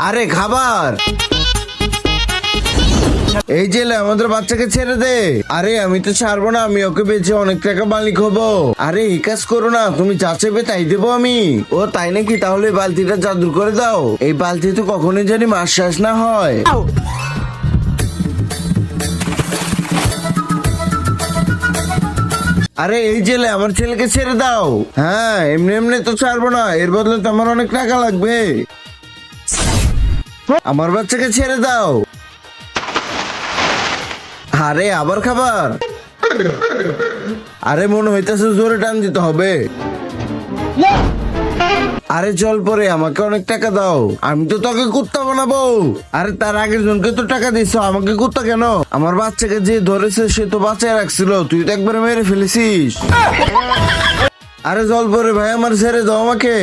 আরে খাবার, এই জেলে আমাদের বাচ্চাকে ছেড়ে দে। আরে আমি তো ছাড়বো না, আমি ওকে বেঁচে অনেক টাকা মালিক হবো। আরে এই কাজ করো না, তুমি যা চাইবে তাই দেবো আমি। ও তাই নাকি? তাহলে এই বালতিটা জাদু করে দাও। এই বালতি তো কখনোই জানি মাছ শেষ না হয়। আরে এই জেলে আমার ছেলেকে ছেড়ে দাও। হ্যাঁ, এমনি এমনি তো ছাড়বো না, এর বদলে তো আমার অনেক টাকা লাগবে। আমার বাচ্চাকে ছেড়ে দাও। আরে আবার খাবার? আরে মনে হইতেছে জোরে টান দিতে হবে। আরে চল পরে, আমাকে অনেক টাকা দাও, আমি তো তোকে কুত্তা বানাবো। আরে তার আগের জনকে তো টাকা দিছ, আমাকে কুত্তা কেন? আমার বাচ্চাকে যে ধরেছে সে তো বাঁচায় রাখছিল, তুই তো একবারে মেরে ফেলেছিস। আরে জল পরে ভাই, আমার ছেড়ে দাও আমাকে।